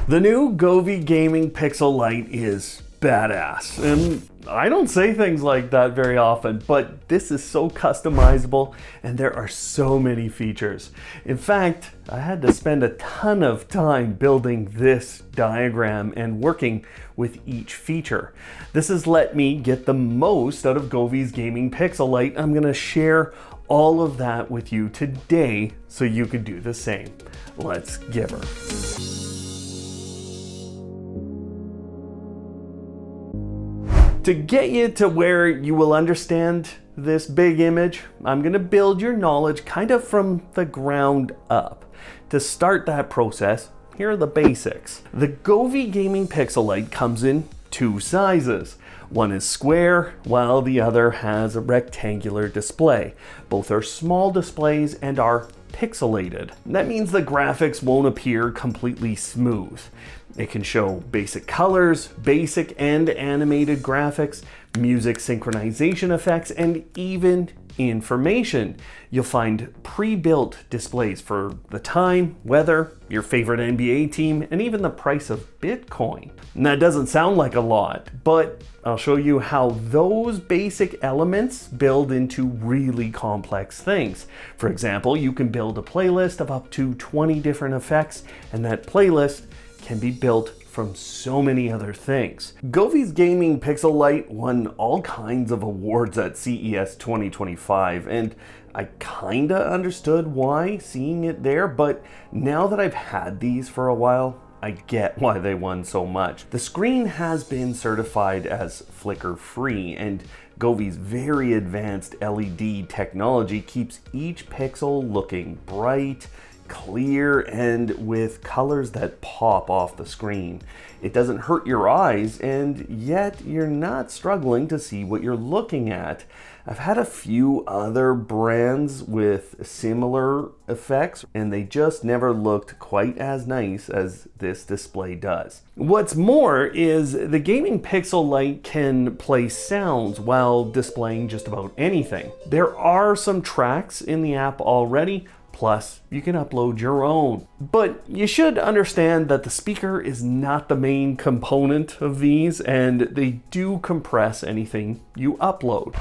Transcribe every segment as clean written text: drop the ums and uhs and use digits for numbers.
The new Govee Gaming Pixel Light is badass, and I don't say things like that very often, but this is so customizable and there are so many features. In fact, I had to spend a ton of time building this diagram and working with each feature. This has let me get the most out of Govee's Gaming Pixel Light. I'm gonna share all of that with you today so you can do the same. Let's give her. To get you to where you will understand this big image, I'm going to build your knowledge kind of from the ground up. To start that process, here are the basics. The Govee Gaming Pixel Light comes in two sizes. One is square, while the other has a rectangular display. Both are small displays and are pixelated. That means the graphics won't appear completely smooth. It can show basic colors, basic and animated graphics, music synchronization effects, and even information. You'll find pre-built displays for the time, weather, your favorite NBA team, and even the price of Bitcoin. And that doesn't sound like a lot, but I'll show you how those basic elements build into really complex things. For example, you can build a playlist of up to 20 different effects, and that playlist can be built from so many other things. Govee's Gaming Pixel Light won all kinds of awards at CES 2025, and I kinda understood why seeing it there, but now that I've had these for a while, I get why they won so much. The screen has been certified as flicker free, and Govee's very advanced LED technology keeps each pixel looking bright, clear, and with colors that pop off the screen. It doesn't hurt your eyes, and yet you're not struggling to see what you're looking at. I've had a few other brands with similar effects, and they just never looked quite as nice as this display does. What's more is the Gaming Pixel Light can play sounds while displaying just about anything. There are some tracks in the app already, plus, you can upload your own. But you should understand that the speaker is not the main component of these, and they do compress anything you upload.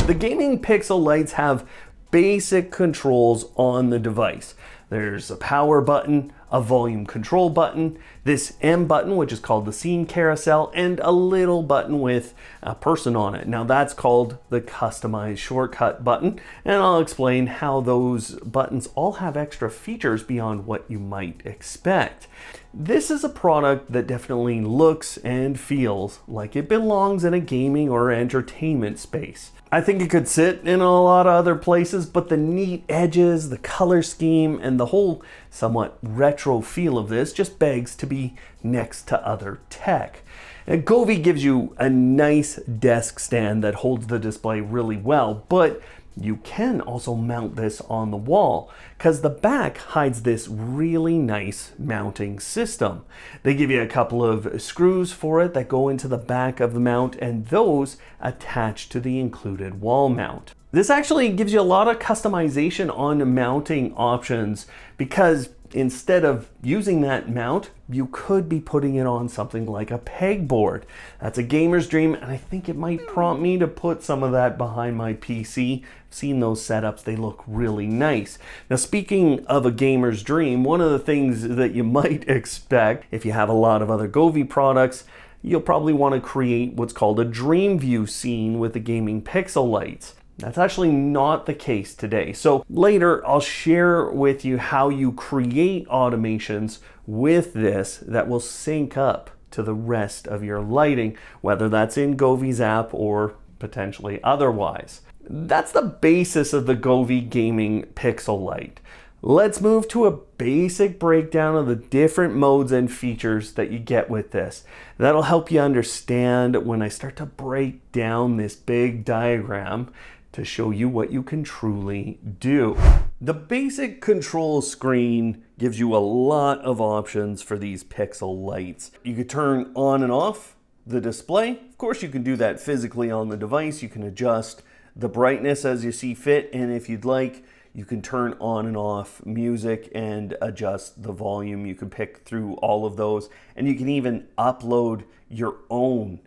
The Gaming Pixel Lights have basic controls on the device. There's a power button, a volume control button, this M button, which is called the scene carousel, and a little button with a person on it. Now that's called the customized shortcut button, and I'll explain how those buttons all have extra features beyond what you might expect. This is a product that definitely looks and feels like it belongs in a gaming or entertainment space. I think it could sit in a lot of other places, but the neat edges, the color scheme, and the whole somewhat retro feel of this just begs to be next to other tech. And Govee gives you a nice desk stand that holds the display really well, but you can also mount this on the wall because the back hides this really nice mounting system. They give you a couple of screws for it that go into the back of the mount, and those attach to the included wall mount. This actually gives you a lot of customization on mounting options because instead of using that mount, you could be putting it on something like a pegboard. That's a gamer's dream, and I think it might prompt me to put some of that behind my PC. I've seen those setups, they look really nice. Now, speaking of a gamer's dream, one of the things that you might expect if you have a lot of other Govee products, you'll probably want to create what's called a dream view scene with the Gaming Pixel Lights. That's actually not the case today. So later I'll share with you how you create automations with this that will sync up to the rest of your lighting, whether that's in Govee's app or potentially otherwise. That's the basis of the Govee Gaming Pixel Light. Let's move to a basic breakdown of the different modes and features that you get with this. That'll help you understand when I start to break down this big diagram to show you what you can truly do. The basic control screen gives you a lot of options for these pixel lights. You could turn on and off the display. Of course, you can do that physically on the device. You can adjust the brightness as you see fit, and if you'd like, You can turn on and off music and adjust the volume. You can pick through all of those, and you can even upload your own.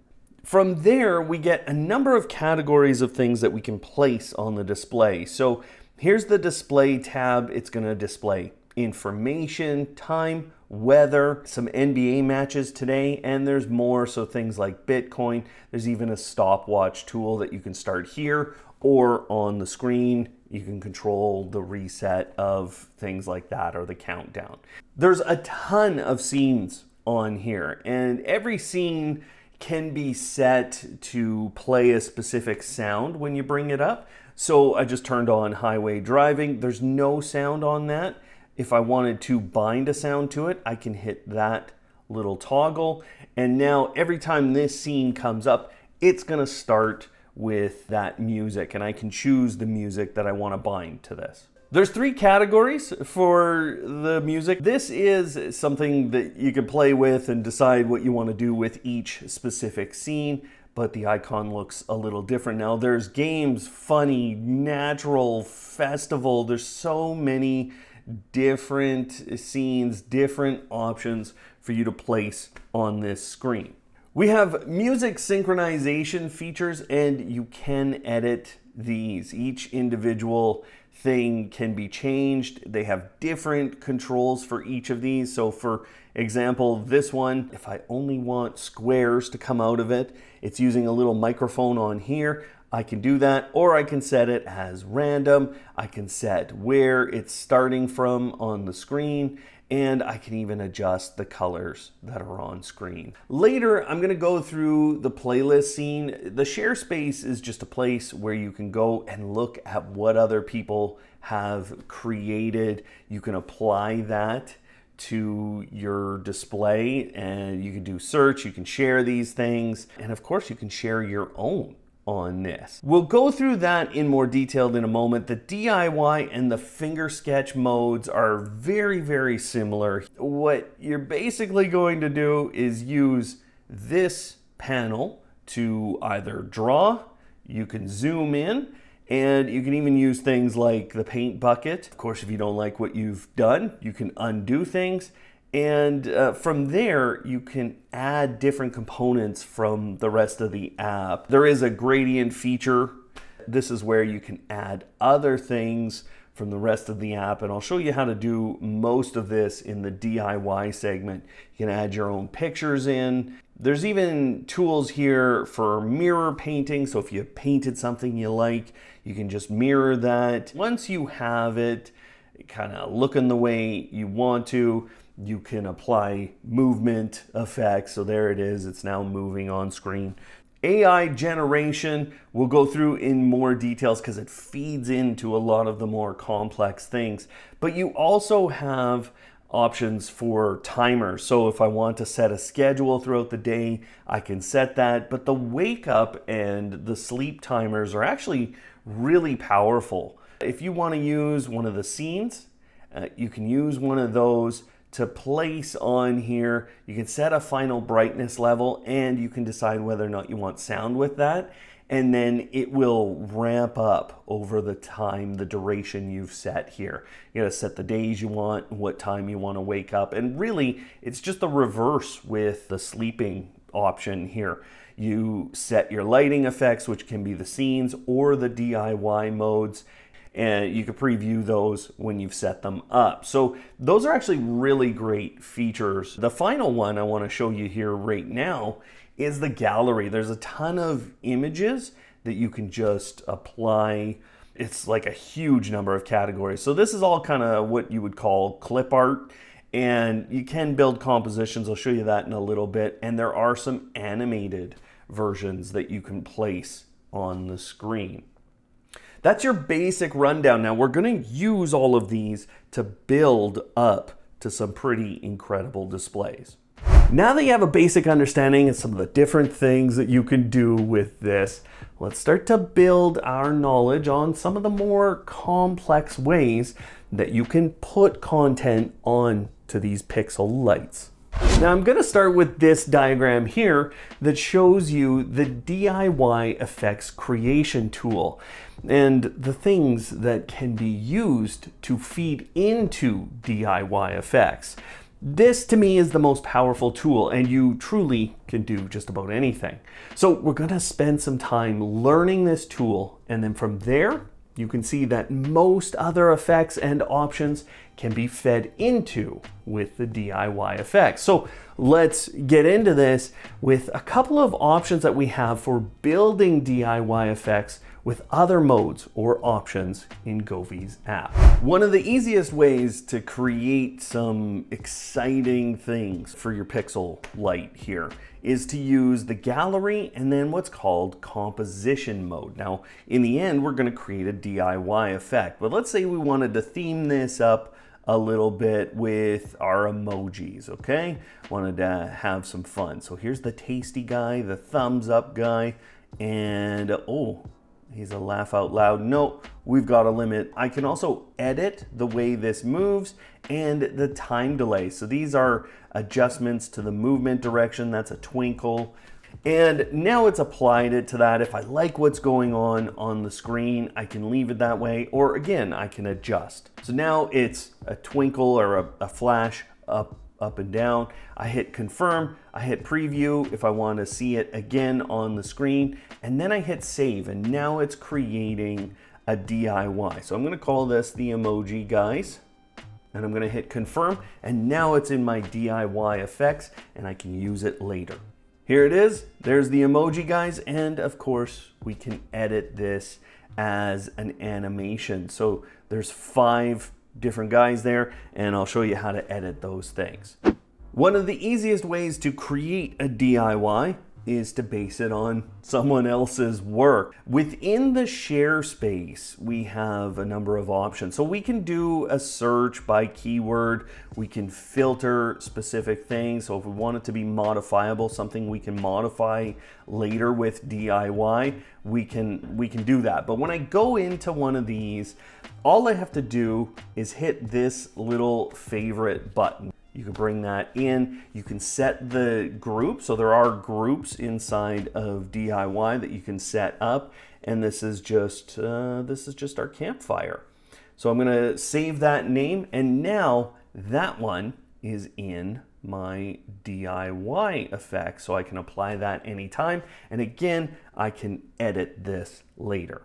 From there, we get a number of categories of things that we can place on the display. So here's the display tab. It's going to display information, time, weather, some NBA matches today, and there's more. So things like Bitcoin. There's even a stopwatch tool that you can start here or on the screen. You can control the reset of things like that or the countdown. There's a ton of scenes on here, and every scene can be set to play a specific sound when you bring it up. So I just turned on highway driving. There's no sound on that. If I wanted to bind a sound to it, I can hit that little toggle. And now every time this scene comes up, it's gonna start with that music, and I can choose the music that I wanna bind to this. There's 3 categories for the music. This is something that you can play with and decide what you want to do with each specific scene, but the icon looks a little different now. There's games, funny, natural, festival. There's so many different scenes, different options for you to place on this screen. We have music synchronization features, and you can edit these. Each individual thing can be changed. They have different controls for each of these. So for example, this one, if I only want squares to come out of it, it's using a little microphone on here. I can do that, or I can set it as random. I can set where it's starting from on the screen, and I can even adjust the colors that are on screen. Later, I'm gonna go through the playlist scene. The share space is just a place where you can go and look at what other people have created. You can apply that to your display, and you can do search, you can share these things, and of course you can share your own on this. We'll go through that in more detail in a moment. The DIY and the finger sketch modes are very, very similar. What you're basically going to do is use this panel to either draw, you can zoom in, and you can even use things like the paint bucket. Of course, if you don't like what you've done, you can undo things. And from there, you can add different components from the rest of the app. There is a gradient feature. This is where you can add other things from the rest of the app, and I'll show you how to do most of this in the DIY segment. You can add your own pictures in. There's even tools here for mirror painting, so if you painted something you like, you can just mirror that. Once you have it kind of looking the way you want to, you can apply movement effects. So there it is, it's now moving on screen. AI generation we'll go through in more details because it feeds into a lot of the more complex things. But you also have options for timers. So if I want to set a schedule throughout the day, I can set that. But the wake up and the sleep timers are actually really powerful. If you want to use one of the scenes, you can use one of those to place on here. You can set a final brightness level, and you can decide whether or not you want sound with that. And then it will ramp up over the time, the duration you've set here. You gotta set the days you want, what time you wanna wake up. And really, it's just the reverse with the sleeping option here. You set your lighting effects, which can be the scenes or the DIY modes, and you can preview those when you've set them up. So those are actually really great features. The final one I want to show you here right now is the gallery. There's a ton of images that you can just apply. It's like a huge number of categories. So this is all kind of what you would call clip art, and you can build compositions. I'll show you that in a little bit. And there are some animated versions that you can place on the screen. That's your basic rundown. Now we're going to use all of these to build up to some pretty incredible displays. Now that you have a basic understanding of some of the different things that you can do with this, let's start to build our knowledge on some of the more complex ways that you can put content on to these pixel lights. Now I'm going to start with this diagram here that shows you the DIY effects creation tool and the things that can be used to feed into DIY effects. This to me is the most powerful tool, and you truly can do just about anything. So we're going to spend some time learning this tool, and then from there you can see that most other effects and options can be fed into with the DIY effects. So let's get into this with a couple of options that we have for building DIY effects with other modes or options in Govee's app. One of the easiest ways to create some exciting things for your Pixel Light here is to use the gallery and then what's called composition mode. Now, in the end, we're going to create a DIY effect, but let's say we wanted to theme this up a little bit with our emojis, okay? Wanted to have some fun. So here's the tasty guy, the thumbs up guy, and oh, he's a laugh out loud. No, we've got a limit. I can also edit the way this moves and the time delay. So these are adjustments to the movement direction. That's a twinkle. And now it's applied it to that. If I like what's going on the screen, I can leave it that way, or again, I can adjust. So now it's a twinkle or a flash up and down. I hit confirm, I hit preview if I want to see it again on the screen, and then I hit save, and now it's creating a DIY. So I'm going to call this the emoji guys, and I'm going to hit confirm, and now it's in my DIY effects, and I can use it later. Here it is, there's the emoji guys, and of course we can edit this as an animation. So there's 5 different guys there, and I'll show you how to edit those things. One of the easiest ways to create a DIY is to base it on someone else's work. Within the share space, we have a number of options. So we can do a search by keyword. We can filter specific things. So if we want it to be modifiable, something we can modify later with DIY, we can do that. But when I go into one of these, all I have to do is hit this little favorite button. You can bring that in. You can set the group. So there are groups inside of DIY that you can set up. And this is just our campfire. So I'm going to save that name. And now that one is in my DIY effect. So I can apply that anytime. And again, I can edit this later.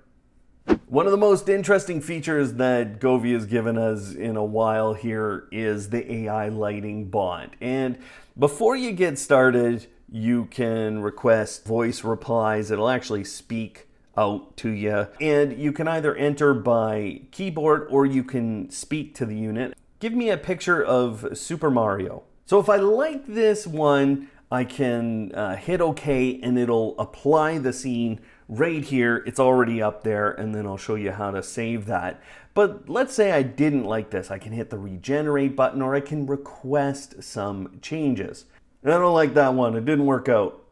One of the most interesting features that Govee has given us in a while here is the AI lighting bot. And before you get started, you can request voice replies. It'll actually speak out to you. And you can either enter by keyboard or you can speak to the unit. Give me a picture of Super Mario. So if I like this one, I can hit OK and it'll apply the scene right here. It's already up there, and then I'll show you how to save that. But let's say I didn't like this. I can hit the regenerate button, or I can request some changes. And I don't like that one. It didn't work out.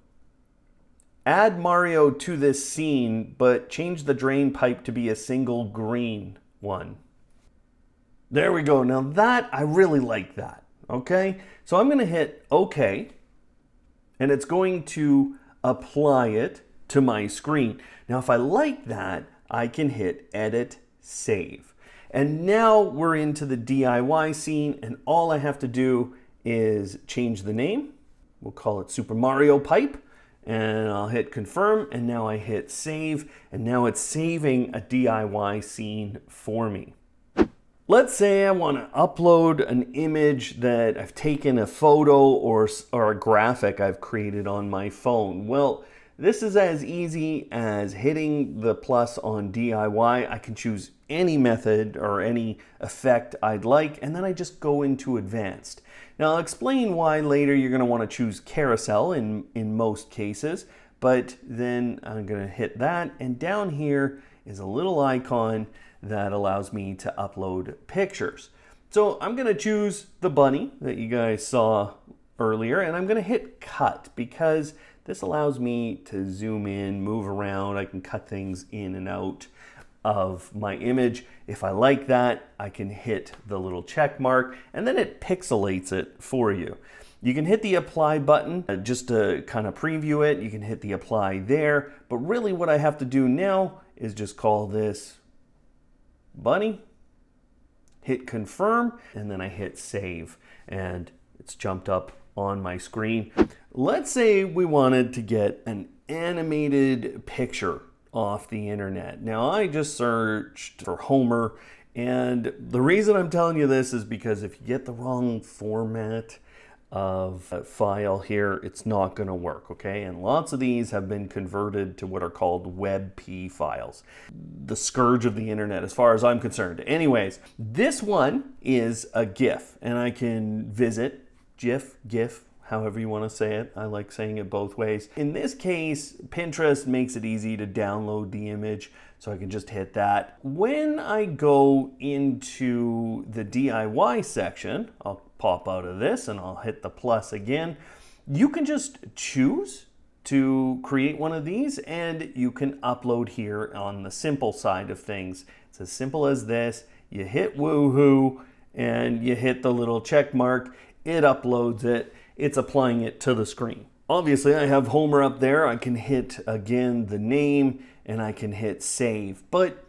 Add Mario to this scene, but change the drain pipe to be a single green one. There we go. Now that, I really like that. Okay, so I'm going to hit OK, and it's going to apply it to my screen. Now, if I like that, I can hit Edit, Save. And now we're into the DIY scene, and all I have to do is change the name. We'll call it Super Mario Pipe, and I'll hit Confirm, and now I hit Save, and now it's saving a DIY scene for me. Let's say I want to upload an image that I've taken, a photo or a graphic I've created on my phone. Well, this is as easy as hitting the plus on DIY. I can choose any method or any effect I'd like, and then I just go into advanced. Now I'll explain why later. You're going to want to choose carousel in most cases, but then I'm going to hit that, and down here is a little icon that allows me to upload pictures. So I'm going to choose the bunny that you guys saw earlier, and I'm going to hit cut because this allows me to zoom in, move around. I can cut things in and out of my image. If I like that, I can hit the little check mark, and then it pixelates it for you. You can hit the apply button just to kind of preview it. You can hit the apply there, but really what I have to do now is just call this bunny, hit confirm, and then I hit save, and it's jumped up on my screen. Let's say we wanted to get an animated picture off the internet. Now I just searched for Homer, and the reason I'm telling you this is because if you get the wrong format of a file here, it's not going to work, okay? And lots of these have been converted to what are called WebP files. The scourge of the internet as far as I'm concerned. Anyways, this one is a GIF, and I can visit GIF, however you want to say it. I like saying it both ways. In this case, Pinterest makes it easy to download the image, so I can just hit that. When I go into the DIY section, I'll pop out of this and I'll hit the plus again. You can just choose to create one of these, and you can upload here on the simple side of things. It's as simple as this. You hit woohoo and you hit the little check mark. It uploads it. It's applying it to the screen. Obviously I have Homer up there. I can hit again the name and I can hit save, but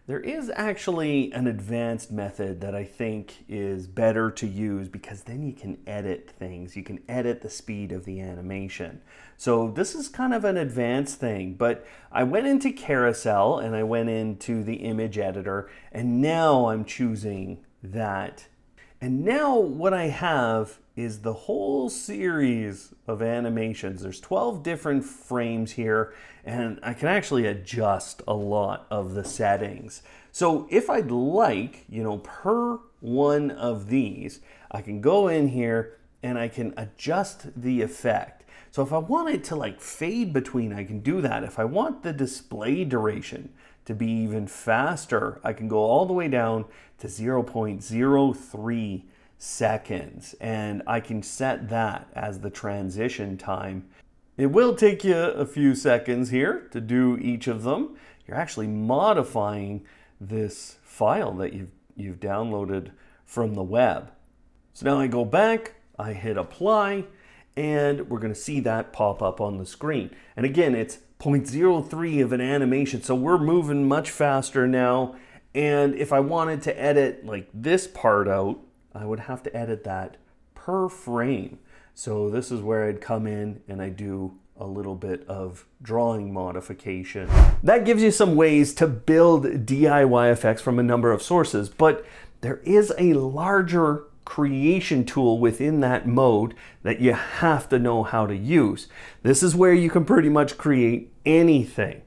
there is actually an advanced method that I think is better to use, because then you can edit things. You can edit the speed of the animation. So this is kind of an advanced thing, but I went into Carousel and I went into the image editor, and now I'm choosing that. And now what I have is the whole series of animations. There's 12 different frames here, and I can actually adjust a lot of the settings. So if I'd like, per one of these, I can go in here and I can adjust the effect. So if I want it to like fade between, I can do that. If I want the display duration to be even faster, I can go all the way down to 0.03 seconds, and I can set that as the transition time. It will take you a few seconds here to do each of them. You're actually modifying this file that you've downloaded from the web. So now I go back, I hit apply, and we're going to see that pop up on the screen. And again, it's 0.03 of an animation, so we're moving much faster now. And if I wanted to edit like this part out, I would have to edit that per frame. So this is where I'd come in and I do a little bit of drawing modification. That gives you some ways to build DIY effects from a number of sources, but there is a larger creation tool within that mode that you have to know how to use. This is where you can pretty much create anything.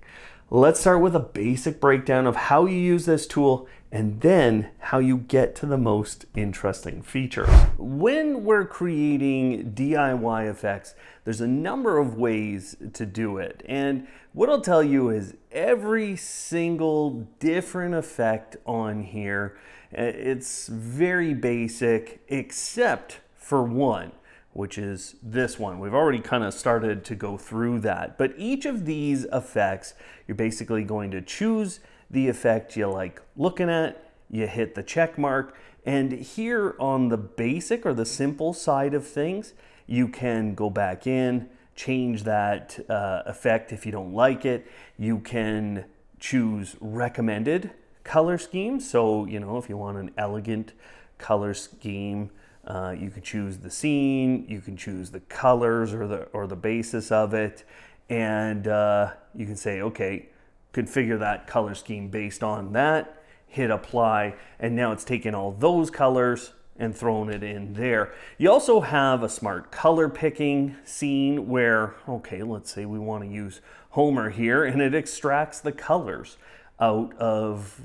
Let's start with a basic breakdown of how you use this tool, and then how you get to the most interesting features. When we're creating DIY effects, there's a number of ways to do it. And what I'll tell you is every single different effect on here, it's very basic except for one, which is this one. We've already kind of started to go through that. But each of these effects, you're basically going to choose the effect you like looking at, you hit the check mark, and here on the basic or the simple side of things, you can go back in, change that effect if you don't like it. You can choose recommended color schemes. So, if you want an elegant color scheme, you can choose the scene, you can choose the colors or the basis of it, and you can say, okay, configure that color scheme based on that, hit apply, and now it's taken all those colors and thrown it in there. You also have a smart color picking scene where, okay, let's say we want to use Homer here, and it extracts the colors out of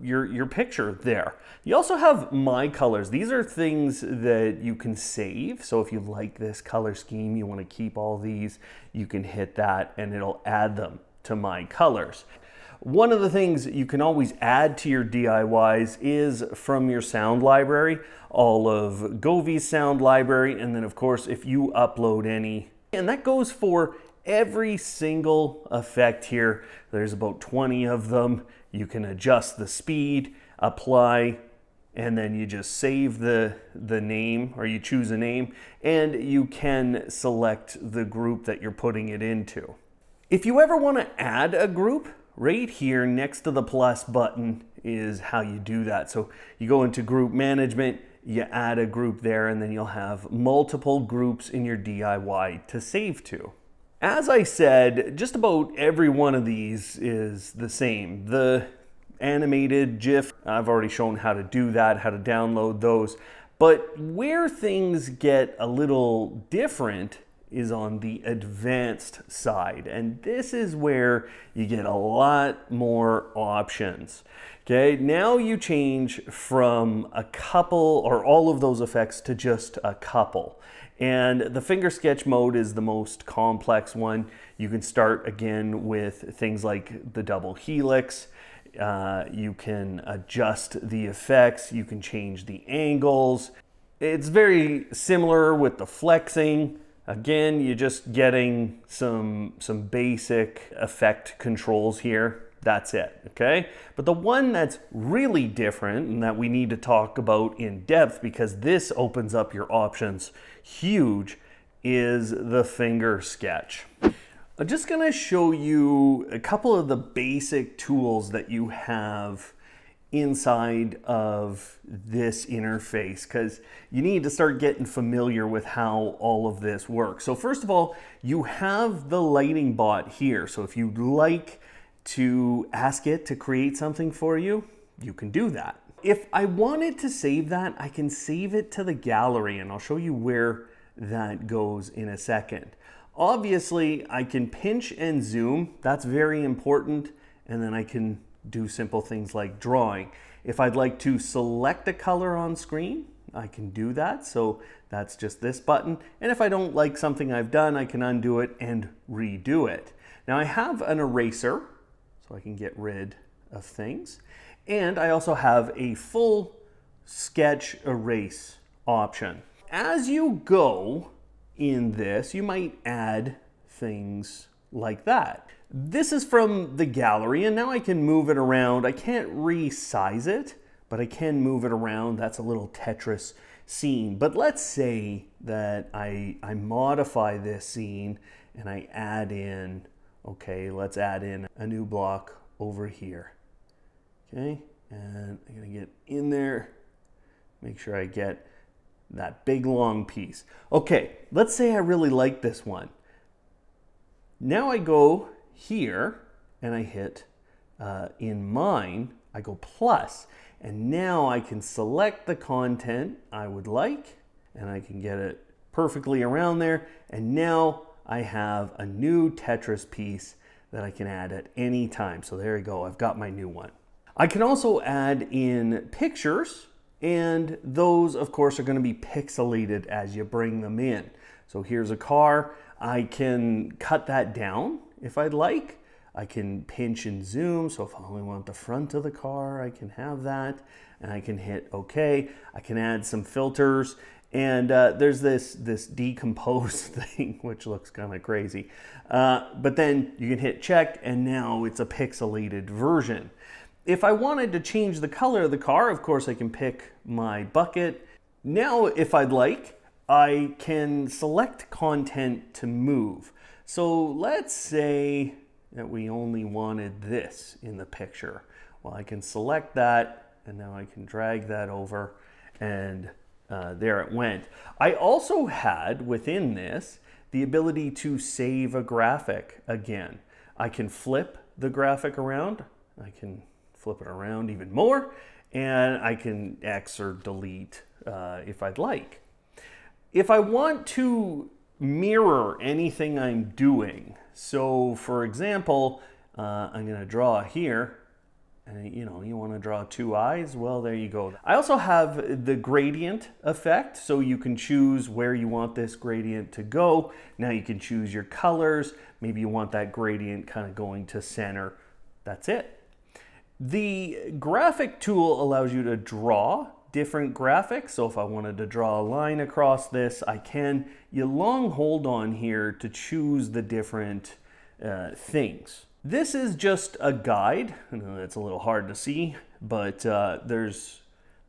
your picture there. You also have My Colors. These are things that you can save. So if you like this color scheme, you want to keep all these, you can hit that and it'll add them to My Colors. One of the things you can always add to your DIYs is from your sound library, all of Govee's sound library, and then of course if you upload any. And that goes for every single effect here. There's about 20 of them. You can adjust the speed, apply, and then you just save the name, or you choose a name, and you can select the group that you're putting it into. If you ever want to add a group, right here next to the plus button is how you do that. So you go into group management, you add a group there, and then you'll have multiple groups in your DIY to save to. As I said, just about every one of these is the same. The animated GIF, I've already shown how to do that, how to download those. But where things get a little different is on the advanced side. And this is where you get a lot more options. Okay, now you change from a couple or all of those effects to just a couple. And the finger sketch mode is the most complex one. You can start again with things like the double helix. You can adjust the effects. You can change the angles. It's very similar with the flexing. Again, you're just getting some basic effect controls here. That's it, okay? But the one that's really different and that we need to talk about in depth, because this opens up your options huge, is the finger sketch. I'm just gonna show you a couple of the basic tools that you have inside of this interface, because you need to start getting familiar with how all of this works. So first of all, you have the lighting bot here. So if you'd like to ask it to create something for you, you can do that. If I wanted to save that, I can save it to the gallery, and I'll show you where that goes in a second. Obviously, I can pinch and zoom. That's very important. And then I can do simple things like drawing. If I'd like to select a color on screen, I can do that. So that's just this button. And if I don't like something I've done, I can undo it and redo it. Now I have an eraser, so I can get rid of things. And I also have a full sketch erase option. As you go in this, you might add things like that. This is from the gallery, and now I can move it around. I can't resize it, but I can move it around. That's a little Tetris scene. But let's say that I modify this scene and I add in, okay, let's add in a new block over here. Okay, and I'm gonna get in there, make sure I get that big long piece. Okay, let's say I really like this one. Now I go here and I hit in mine, I go plus, and now I can select the content I would like, and I can get it perfectly around there, and now I have a new Tetris piece that I can add at any time. So there you go, I've got my new one. I can also add in pictures, and those of course are going to be pixelated as you bring them in. So here's a car. I can cut that down if I'd like. I can pinch and zoom, so if I only want the front of the car, I can have that, and I can hit OK. I can add some filters, and there's this decompose thing, which looks kind of crazy. But then you can hit check, and now it's a pixelated version. If I wanted to change the color of the car, of course I can pick my bucket. Now, if I'd like, I can select content to move. So let's say that we only wanted this in the picture. Well, I can select that, and now I can drag that over, and there it went. I also had within this the ability to save a graphic again. I can flip the graphic around. I can flip it around even more, and I can X or delete if I'd like. If I want to mirror anything I'm doing, so for example, I'm going to draw here, and you want to draw two eyes, well, there you go. I also have the gradient effect, so you can choose where you want this gradient to go. Now you can choose your colors. Maybe you want that gradient kind of going to center. That's it. The graphic tool allows you to draw different graphics. So if I wanted to draw a line across this, I can. You long hold on here to choose the different things. This is just a guide. I know that's a little hard to see, but there's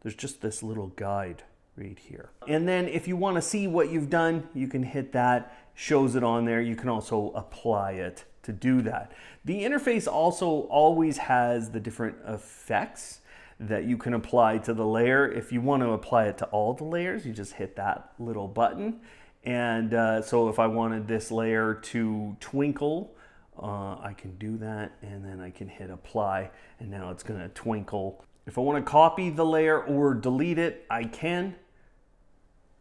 there's just this little guide right here. And then if you want to see what you've done, you can hit that, shows it on there. You can also apply it to do that. The interface also always has the different effects that you can apply to the layer. If you want to apply it to all the layers, you just hit that little button. And so if I wanted this layer to twinkle, I can do that, and then I can hit apply, and now it's going to twinkle. If I want to copy the layer or delete it, I can.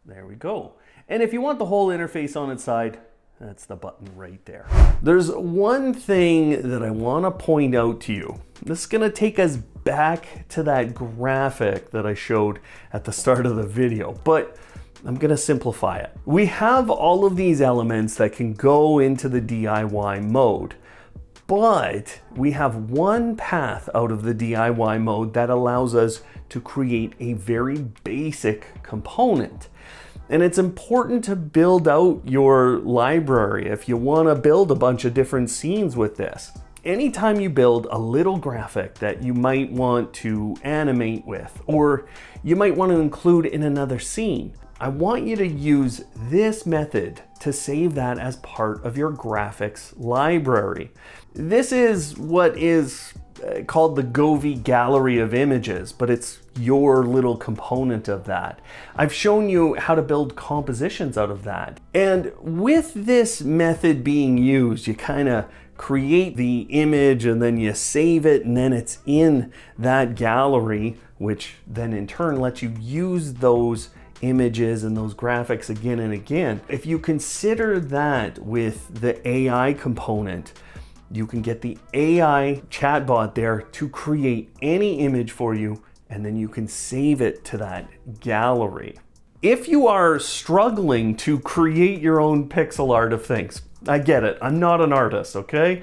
There we go. And if you want the whole interface on its side, that's the button right there. There's one thing that I want to point out to you. This is going to take us back to that graphic that I showed at the start of the video, but I'm going to simplify it. We have all of these elements that can go into the DIY mode, but we have one path out of the DIY mode that allows us to create a very basic component. And it's important to build out your library if you want to build a bunch of different scenes with this. Anytime you build a little graphic that you might want to animate with, or you might want to include in another scene, I want you to use this method to save that as part of your graphics library. This is what is called the Govee gallery of images, but it's your little component of that. I've shown you how to build compositions out of that. And with this method being used, you kind of create the image and then you save it, and then it's in that gallery, which then in turn lets you use those images and those graphics again and again. If you consider that with the AI component, you can get the AI chatbot there to create any image for you, and then you can save it to that gallery. If you are struggling to create your own pixel art of things, I get it, I'm not an artist, okay?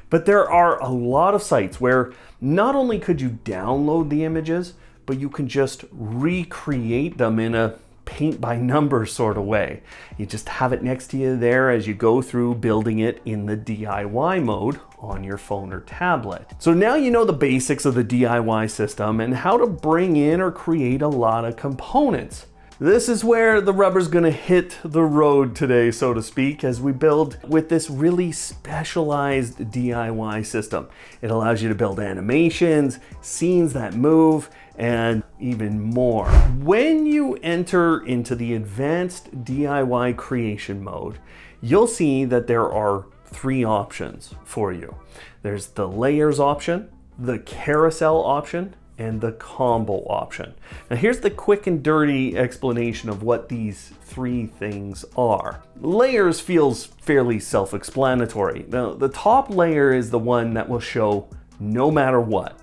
But there are a lot of sites where not only could you download the images, but you can just recreate them in a paint by numbers sort of way. You just have it next to you there as you go through building it in the DIY mode on your phone or tablet. So now you know the basics of the DIY system and how to bring in or create a lot of components. This is where the rubber's gonna hit the road today, so to speak, as we build with this really specialized DIY system. It allows you to build animations, scenes that move, and even more. When you enter into the advanced DIY creation mode, you'll see that there are three options for you. There's the layers option, the carousel option, and the combo option. Now here's the quick and dirty explanation of what these three things are. Layers feels fairly self-explanatory. Now the top layer is the one that will show no matter what.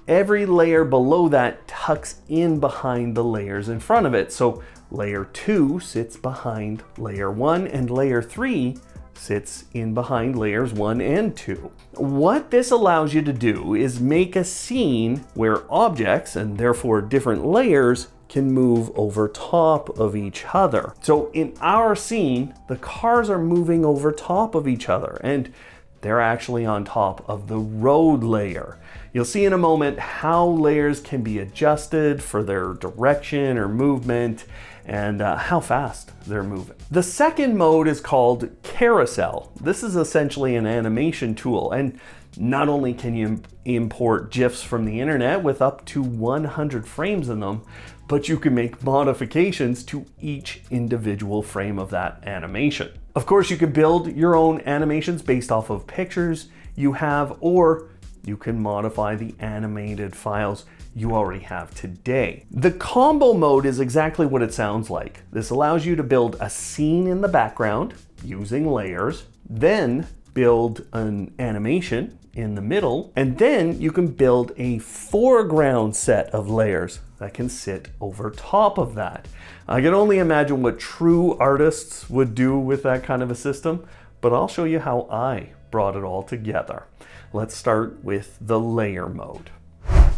Every layer below that tucks in behind the layers in front of it. So layer 2 sits behind layer 1, and layer 3 sits in behind layers 1 and 2. What this allows you to do is make a scene where objects, and therefore different layers, can move over top of each other. So in our scene, the cars are moving over top of each other, and they're actually on top of the road layer. You'll see in a moment how layers can be adjusted for their direction or movement, and how fast they're moving. The second mode is called carousel. This is essentially an animation tool, and not only can you import GIFs from the internet with up to 100 frames in them, but you can make modifications to each individual frame of that animation. Of course, you can build your own animations based off of pictures you have, or you can modify the animated files you already have today. The combo mode is exactly what it sounds like. This allows you to build a scene in the background using layers, then build an animation in the middle, and then you can build a foreground set of layers that can sit over top of that. I can only imagine what true artists would do with that kind of a system, but I'll show you how I brought it all together. Let's start with the layer mode.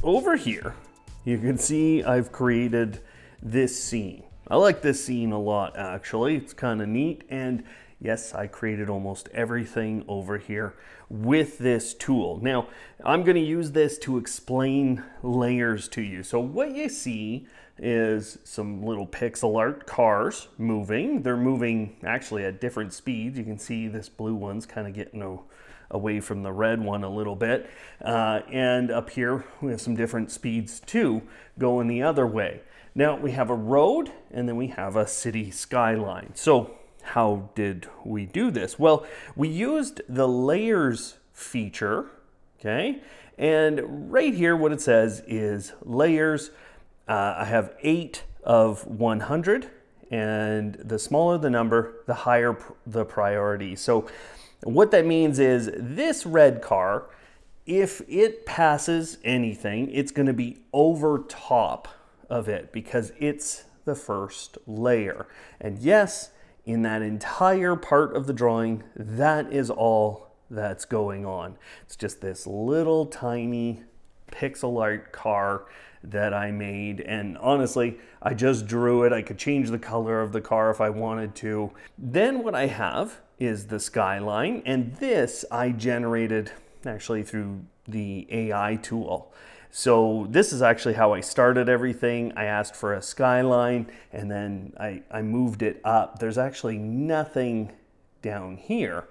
Over here, you can see I've created this scene. I like this scene a lot, actually. It's kind of neat, and Yes, I created almost everything over here with this tool. Now, I'm going to use this to explain layers to you. So what you see is some little pixel art cars moving. They're moving actually at different speeds. You can see this blue one's kind of getting away from the red one a little bit. And up here, we have some different speeds too, going the other way. Now, we have a road, and then we have a city skyline. So how did we do this? Well, we used the layers feature, okay? And right here, what it says is layers. I have 8 of 100, and the smaller the number, the higher the priority. So what that means is this red car, if it passes anything, it's going to be over top of it because it's the first layer. And yes, in that entire part of the drawing, that is all that's going on. It's just this little tiny pixel art car that I made, and honestly, I just drew it. I could change the color of the car if I wanted to. Then what I have is the skyline, and this I generated actually through the AI tool. So this is actually how I started everything. I asked for a skyline, and then I moved it up. There's actually nothing down here.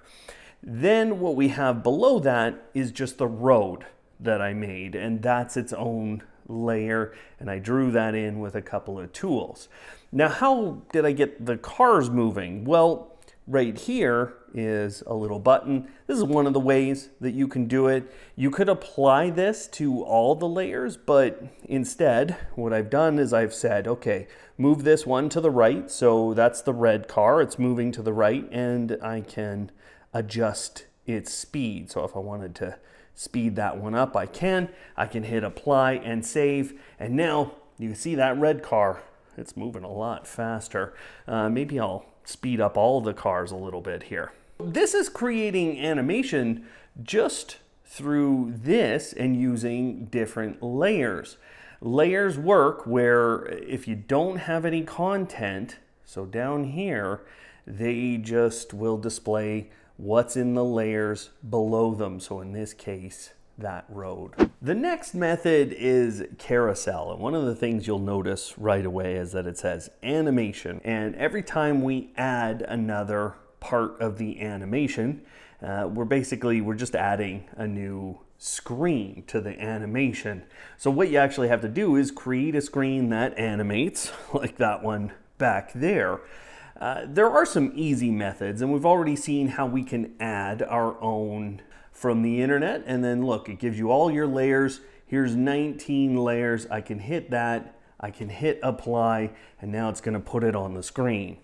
Then what we have below that is just the road that I made, and that's its own layer, and I drew that in with a couple of tools. Now, how did I get the cars moving? Well, right here is a little button. This is one of the ways that you can do it. You could apply this to all the layers, but instead, what I've done is I've said, okay, move this one to the right. So that's the red car. It's moving to the right, and I can adjust its speed. So if I wanted to speed that one up, I can hit apply and save. And now you see that red car, it's moving a lot faster. Maybe I'll speed up all the cars a little bit here. This is creating animation just through this and using different layers. Layers work where if you don't have any content, so down here, they just will display what's in the layers below them. So in this case, that road. The next method is carousel. And one of the things you'll notice right away is that it says animation. And every time we add another part of the animation, we're just adding a new screen to the animation. So what you actually have to do is create a screen that animates like that one back there. There are some easy methods, and we've already seen how we can add our own from the internet. And then look, it gives you all your layers. Here's 19 layers. I can hit that, I can hit apply, and now it's going to put it on the screen.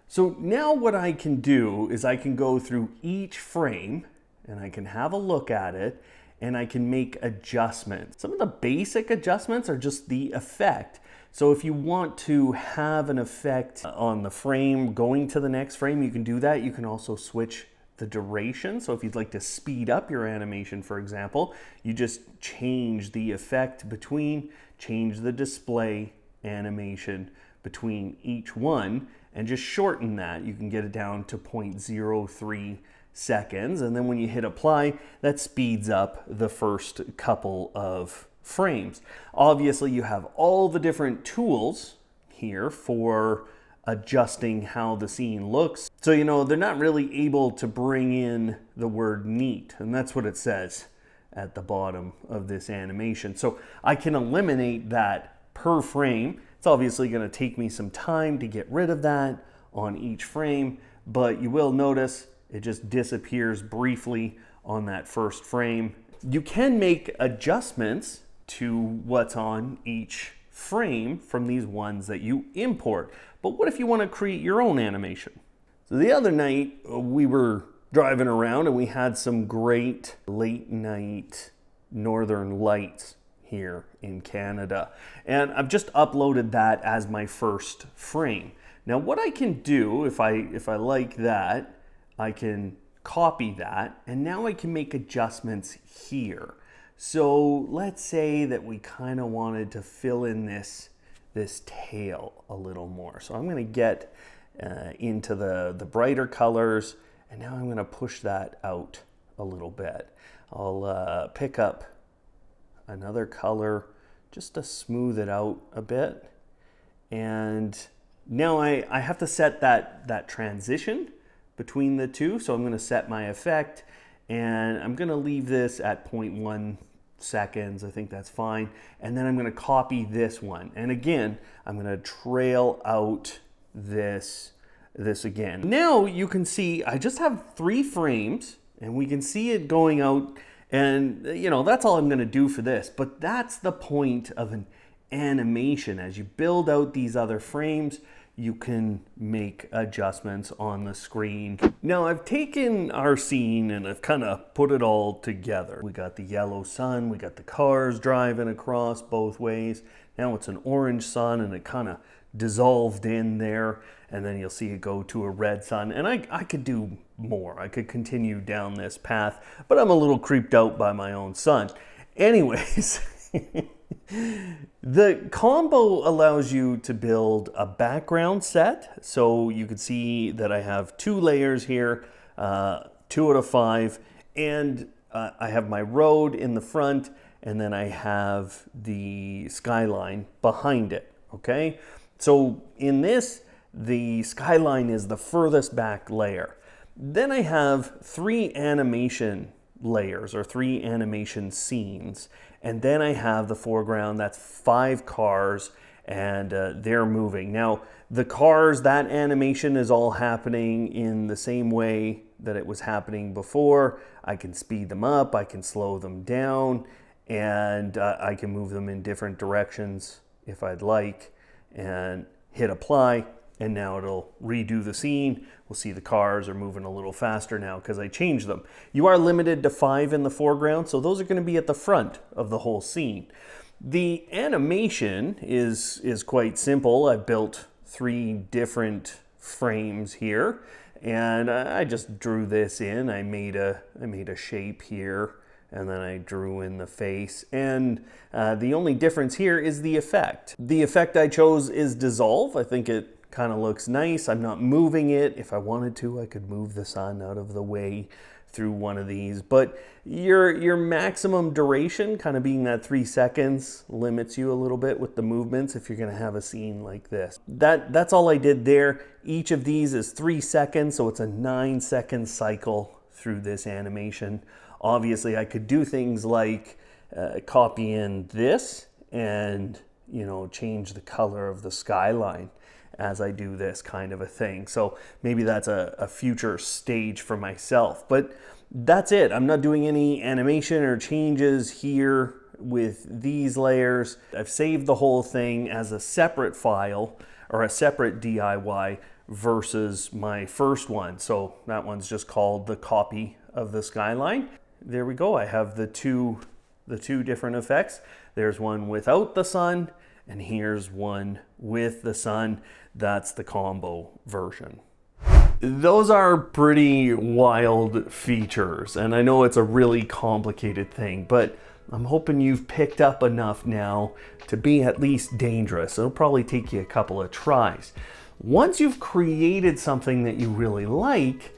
So now what I can do is I can go through each frame and I can have a look at it, and I can make adjustments. Some of the basic adjustments are just the effect. So if you want to have an effect on the frame going to the next frame, you can do that. You can also switch the duration. So if you'd like to speed up your animation, for example, you just change the effect between, change the display animation between each one, and just shorten that. You can get it down to 0.03 seconds. And then when you hit apply, that speeds up the first couple of frames. Obviously, you have all the different tools here for adjusting how the scene looks. So, they're not really able to bring in the word neat, and that's what it says at the bottom of this animation. So I can eliminate that per frame. It's obviously going to take me some time to get rid of that on each frame, but you will notice it just disappears briefly on that first frame. You can make adjustments to what's on each frame from these ones that you import. But what if you want to create your own animation? So the other night we were driving around and we had some great late night northern lights here in Canada. And I've just uploaded that as my first frame. Now what I can do, if I like that, I can copy that, and now I can make adjustments here. So let's say that we kind of wanted to fill in this this tail a little more. So I'm going to get into the brighter colors, and now I'm going to push that out a little bit. I'll pick up another color just to smooth it out a bit. And now I have to set that transition between the two. So I'm going to set my effect, and I'm going to leave this at 0.1 seconds. I think that's fine. And then I'm going to copy this one. And again, I'm going to trail out this again. Now you can see I just have 3 frames, and we can see it going out. And you know, that's all I'm going to do for this. But that's the point of an animation. As you build out these other frames, you can make adjustments on the screen. Now I've taken our scene and I've kind of put it all together. We got the yellow sun, we got the cars driving across both ways. Now it's an orange sun, and it kind of dissolved in there, and then you'll see it go to a red sun. And I could do more. I could continue down this path, but I'm a little creeped out by my own sun. Anyways, the combo allows you to build a background set. So you can see that I have 2 layers here, 2 out of 5, and I have my road in the front, and then I have the skyline behind it, okay? So in this, the skyline is the furthest back layer. Then I have 3 animation layers, or 3 animation scenes. And then I have the foreground, that's 5 cars, and they're moving. Now, the cars, that animation is all happening in the same way that it was happening before. I can speed them up, I can slow them down, and I can move them in different directions if I'd like, and hit apply, and now it'll redo the scene. We'll see the cars are moving a little faster now because I changed them. You are limited to 5 in the foreground, so those are going to be at the front of the whole scene. The animation is quite simple. I built 3 different frames here, and I just drew this in. I made a shape here, and then I drew in the face. And the only difference here is the effect. The effect I chose is dissolve. I think it kind of looks nice. I'm not moving it. If I wanted to, I could move the sun out of the way through one of these. But your maximum duration, kind of being that 3 seconds, limits you a little bit with the movements if you're going to have a scene like this. That's all I did there. Each of these is 3 seconds, so it's a 9-second cycle through this animation. Obviously, I could do things like copy in this and, you know, change the color of the skyline as I do this kind of a thing. So maybe that's a future stage for myself. But that's it. I'm not doing any animation or changes here with these layers. I've saved the whole thing as a separate file or a separate DIY versus my first one. So that one's just called the copy of the skyline. There we go. I have the two different effects. There's one without the sun, and here's one with the sun. That's the combo version. Those are pretty wild features, and I know it's a really complicated thing, but I'm hoping you've picked up enough now to be at least dangerous. It'll probably take you a couple of tries. Once you've created something that you really like,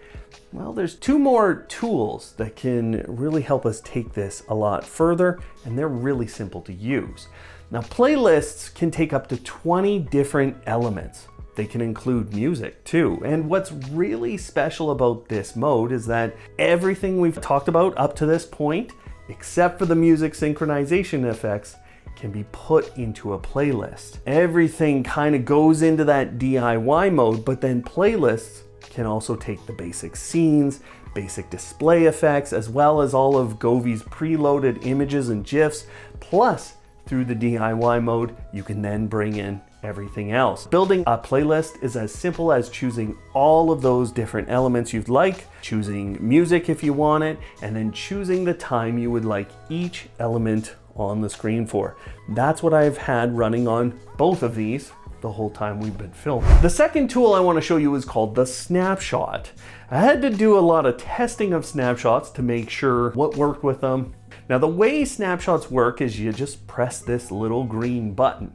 well, there's 2 more tools that can really help us take this a lot further, and they're really simple to use. Now, playlists can take up to 20 different elements. They can include music too. And what's really special about this mode is that everything we've talked about up to this point, except for the music synchronization effects, can be put into a playlist. Everything kind of goes into that DIY mode, but then playlists can also take the basic scenes, basic display effects, as well as all of Govee's preloaded images and GIFs. Plus, through the DIY mode, you can then bring in everything else. Building a playlist is as simple as choosing all of those different elements you'd like, choosing music if you want it, and then choosing the time you would like each element on the screen for. That's what I've had running on both of these the whole time we've been filming. The second tool I want to show you is called the Snapshot. I had to do a lot of testing of snapshots to make sure what worked with them. Now, the way snapshots work is you just press this little green button.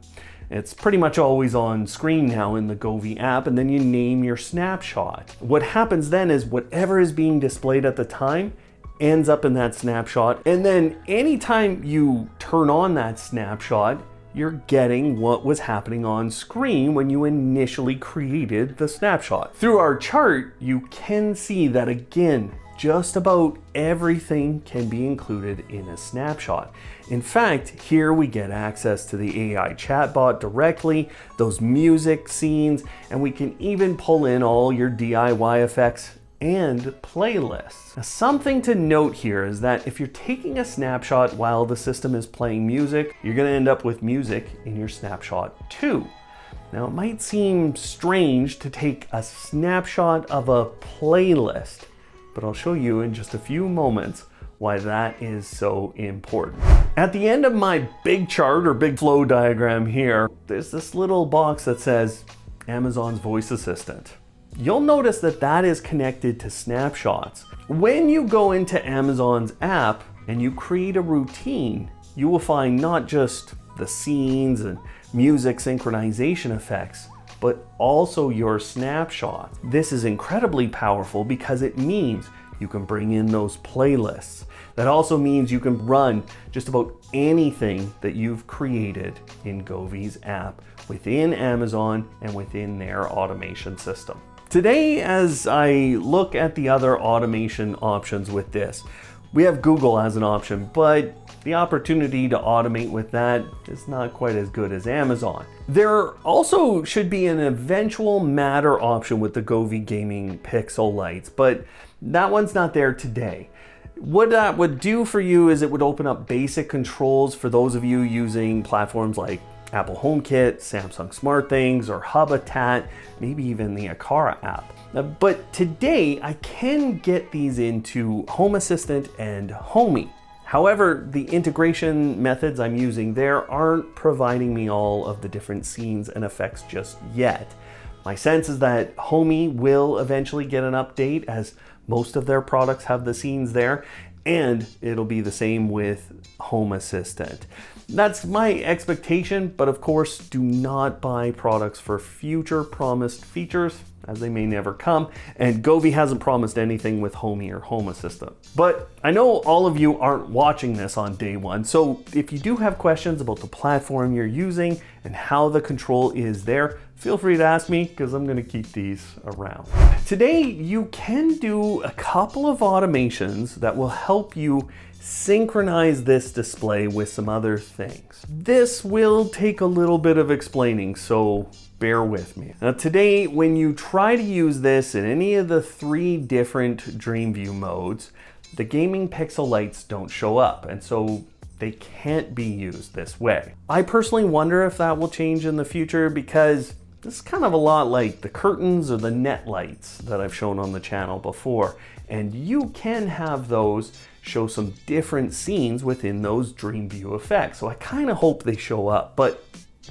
It's pretty much always on screen now in the Govee app, and then you name your snapshot. What happens then is whatever is being displayed at the time ends up in that snapshot, and then anytime you turn on that snapshot, you're getting what was happening on screen when you initially created the snapshot. Through our chart, you can see that again, just about everything can be included in a snapshot. In fact, here we get access to the AI chatbot directly, those music scenes, and we can even pull in all your DIY effects and playlists. Now, something to note here is that if you're taking a snapshot while the system is playing music, you're going to end up with music in your snapshot too. Now, it might seem strange to take a snapshot of a playlist, but I'll show you in just a few moments why that is so important. At the end of my big chart or big flow diagram here, there's this little box that says Amazon's voice assistant. You'll notice that that is connected to snapshots. When you go into Amazon's app and you create a routine, you will find not just the scenes and music synchronization effects, but also your snapshot. This is incredibly powerful because it means you can bring in those playlists. That also means you can run just about anything that you've created in Govee's app within Amazon and within their automation system. Today, as I look at the other automation options with this, we have Google as an option, but the opportunity to automate with that is not quite as good as Amazon. There also should be an eventual Matter option with the Govee Gaming Pixel Lights, but that one's not there today. What that would do for you is it would open up basic controls for those of you using platforms like Apple HomeKit, Samsung SmartThings, or Habitat, maybe even the Aqara app. But today, I can get these into Home Assistant and Homey. However, the integration methods I'm using there aren't providing me all of the different scenes and effects just yet. My sense is that Homey will eventually get an update, as most of their products have the scenes there, and it'll be the same with Home Assistant. That's my expectation, but of course, do not buy products for future promised features, as they may never come, and Govee hasn't promised anything with Homey or Home Assistant. But I know all of you aren't watching this on day one, so if you do have questions about the platform you're using and how the control is there, feel free to ask me, because I'm going to keep these around. Today, you can do a couple of automations that will help you synchronize this display with some other things. This will take a little bit of explaining, so bear with me. Now today, when you try to use this in any of the 3 different Dream View modes, the Gaming Pixel Lights don't show up, and so they can't be used this way. I personally wonder if that will change in the future, because this is kind of a lot like the curtains or the net lights that I've shown on the channel before, and you can have those show some different scenes within those Dream View effects. So I kind of hope they show up, but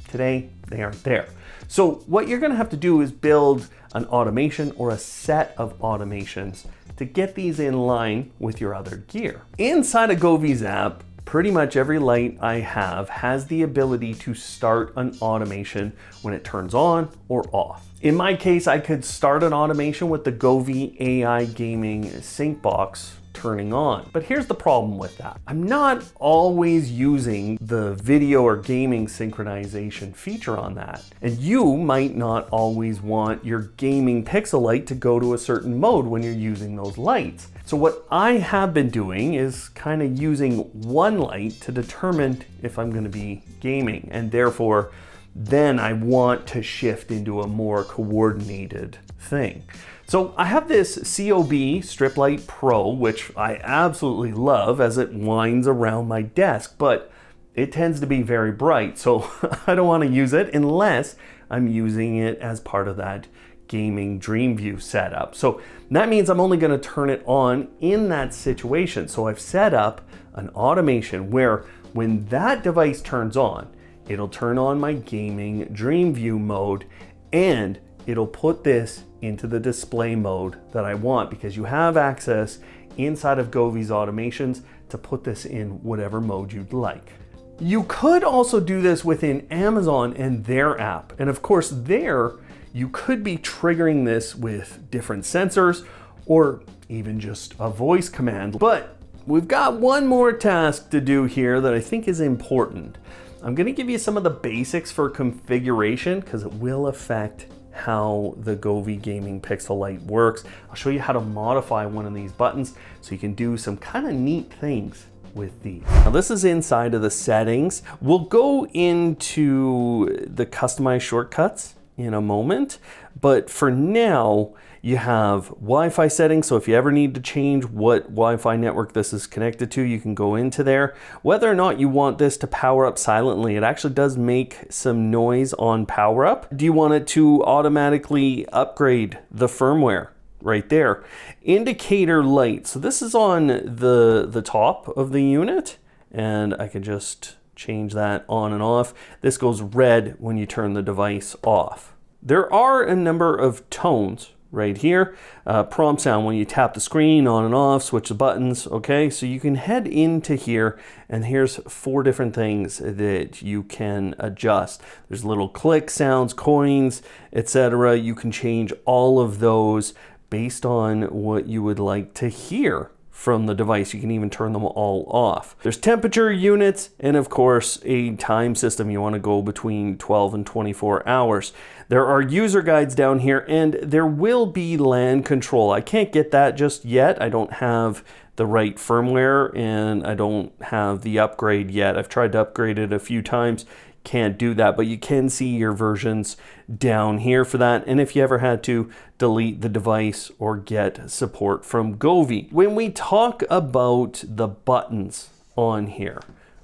today they aren't there. So what you're gonna have to do is build an automation or a set of automations to get these in line with your other gear. Inside of Govee's app, pretty much every light I have has the ability to start an automation when it turns on or off. In my case, I could start an automation with the Govee AI Gaming Sync box turning on. But here's the problem with that. I'm not always using the video or gaming synchronization feature on that. And you might not always want your gaming pixel light to go to a certain mode when you're using those lights. So what I have been doing is kind of using one light to determine if I'm going to be gaming, and therefore then I want to shift into a more coordinated thing. So I have this COB Strip Light Pro, which I absolutely love as it winds around my desk, but it tends to be very bright, so I don't want to use it unless I'm using it as part of that gaming Dream View setup. So that means I'm only going to turn it on in that situation. So I've set up an automation where when that device turns on, it'll turn on my gaming Dream View mode, and it'll put this into the display mode that I want, because you have access inside of Govee's automations to put this in whatever mode you'd like. You could also do this within Amazon and their app. And of course there, you could be triggering this with different sensors or even just a voice command. But we've got one more task to do here that I think is important. I'm gonna give you some of the basics for configuration because it will affect how the Govee Gaming Pixel Light works. I'll show you how to modify one of these buttons so you can do some kind of neat things with these. Now this is inside of the settings. We'll go into the customized shortcuts in a moment, but for now you have Wi-Fi settings. So if you ever need to change what Wi-Fi network this is connected to, you can go into there. Whether or not you want this to power up silently, it actually does make some noise on power up. Do you want it to automatically upgrade the firmware? Right there. Indicator light. So this is on the top of the unit, and I can just change that on and off. This goes red when you turn the device off. There are a number of tones right here. Prompt sound when you tap the screen on and off, switch the buttons. Okay, so you can head into here, and here's 4 different things that you can adjust. There's little click sounds, coins, etc. You can change all of those based on what you would like to hear from the device. You can even turn them all off. There's temperature units, and of course a time system. You want to go between 12 and 24 hours. There are user guides down here, and there will be LAN control. I can't get that just yet. I don't have the right firmware, and I don't have the upgrade yet. I've tried to upgrade it a few times. Can't do that, but you can see your versions down here for that. And if you ever had to delete the device or get support from Govee. When we talk about the buttons on here,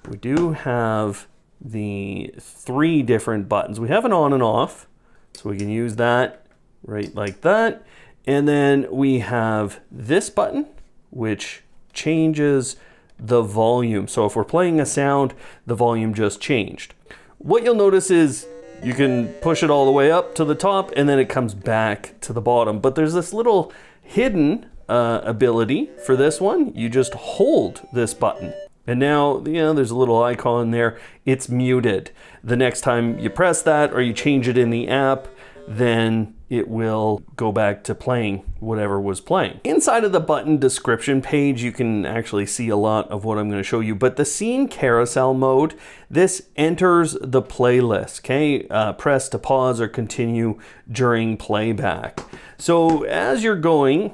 we do have the 3 different buttons. We have an on and off, so we can use that right like that. And then we have this button, which changes the volume. So if we're playing a sound, the volume just changed. What you'll notice is you can push it all the way up to the top, and then it comes back to the bottom. But there's this little hidden ability for this one. You just hold this button, and now there's a little icon there. It's muted. The next time you press that or you change it in the app, then it will go back to playing whatever was playing. Inside of the button description page, you can actually see a lot of what I'm going to show you, but the scene carousel mode, this enters the playlist, okay? Press to pause or continue during playback. So as you're going,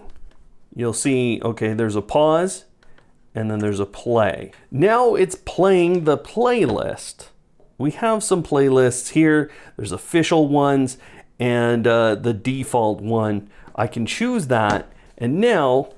you'll see, okay, there's a pause and then there's a play. Now it's playing the playlist. We have some playlists here. There's official ones, and the default one. I can choose that, and now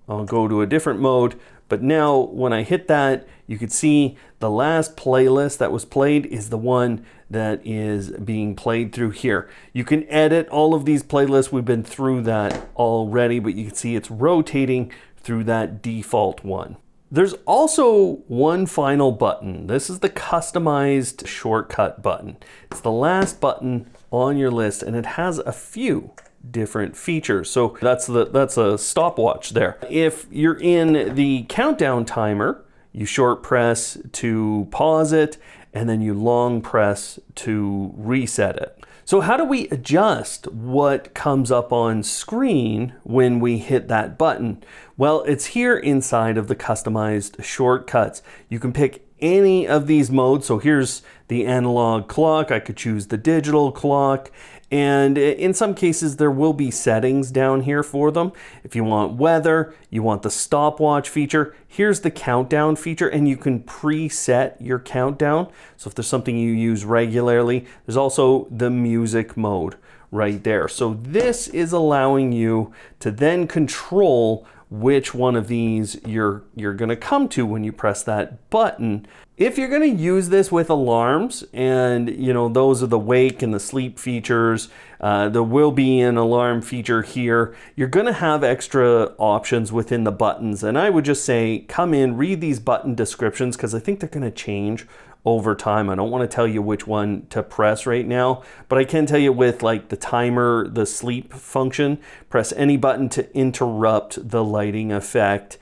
I'll go to a different mode, but now when I hit that, you can see the last playlist that was played is the one that is being played through here. You can edit all of these playlists. We've been through that already, but you can see it's rotating through that default one. There's also one final button. This is the customized shortcut button. It's the last button on your list, and it has a few different features. So that's a stopwatch there. If you're in the countdown timer, you short press to pause it, and then you long press to reset it. So how do we adjust what comes up on screen when we hit that button? Well, it's here inside of the customized shortcuts. You can pick any of these modes. So here's the analog clock. I could choose the digital clock. And in some cases, there will be settings down here for them. If you want weather, you want the stopwatch feature, here's the countdown feature, and you can preset your countdown. So if there's something you use regularly, there's also the music mode right there. So this is allowing you to then control which one of these you're gonna come to when you press that button. If you're gonna use this with alarms, and those are the wake and the sleep features, there will be an alarm feature here. You're gonna have extra options within the buttons, and I would just say come in, read these button descriptions, because I think they're gonna change over time. I don't want to tell you which one to press right now, but I can tell you with like the timer, the sleep function, press any button to interrupt the lighting effect.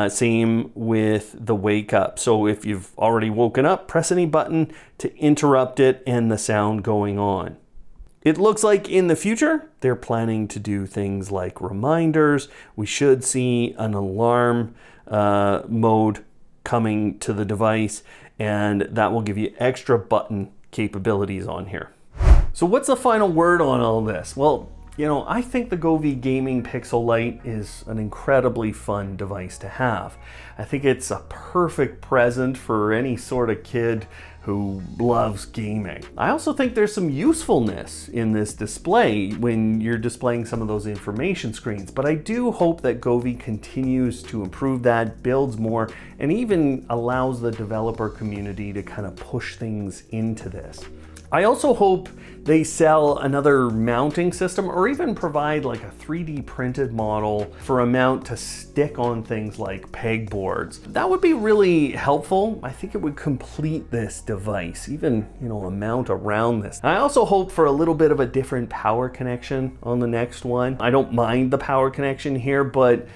Same with the wake up. So if you've already woken up, press any button to interrupt it and the sound going on. It looks like in the future, they're planning to do things like reminders. We should see an alarm mode coming to the device, and that will give you extra button capabilities on here. So what's the final word on all this? Well, you know, I think the Govee Gaming Pixel Light is an incredibly fun device to have. I think it's a perfect present for any sort of kid who loves gaming. I also think there's some usefulness in this display when you're displaying some of those information screens, but I do hope that Govee continues to improve that, builds more, and even allows the developer community to kind of push things into this. I also hope they sell another mounting system or even provide like a 3D printed model for a mount to stick on things like pegboards. That would be really helpful. I think it would complete this device, even, you know, a mount around this. I also hope for a little bit of a different power connection on the next one. I don't mind the power connection here, but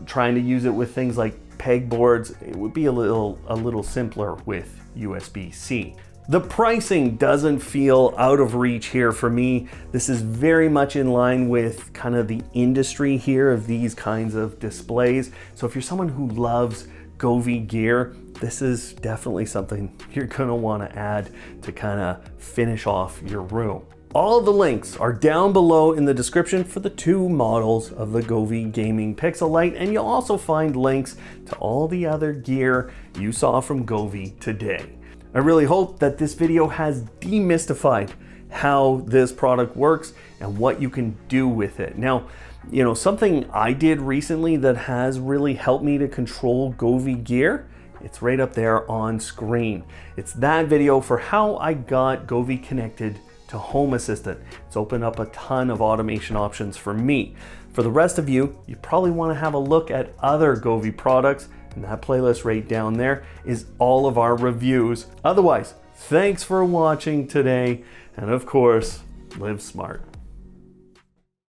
trying to use it with things like pegboards, it would be a little simpler with USB-C. The pricing doesn't feel out of reach here for me. This is very much in line with kind of the industry here of these kinds of displays. So if you're someone who loves Govee gear, this is definitely something you're gonna wanna add to kind of finish off your room. All the links are down below in the description for the two models of the Govee Gaming Pixel Light, and you'll also find links to all the other gear you saw from Govee today. I really hope that this video has demystified how this product works and what you can do with it. Now, you know, something I did recently that has really helped me to control Govee gear, it's right up there on screen. It's that video for how I got Govee connected to Home Assistant. It's opened up a ton of automation options for me. For the rest of you, you probably want to have a look at other Govee products, and that playlist right down there is all of our reviews. Otherwise, thanks for watching today, and of course, live smart.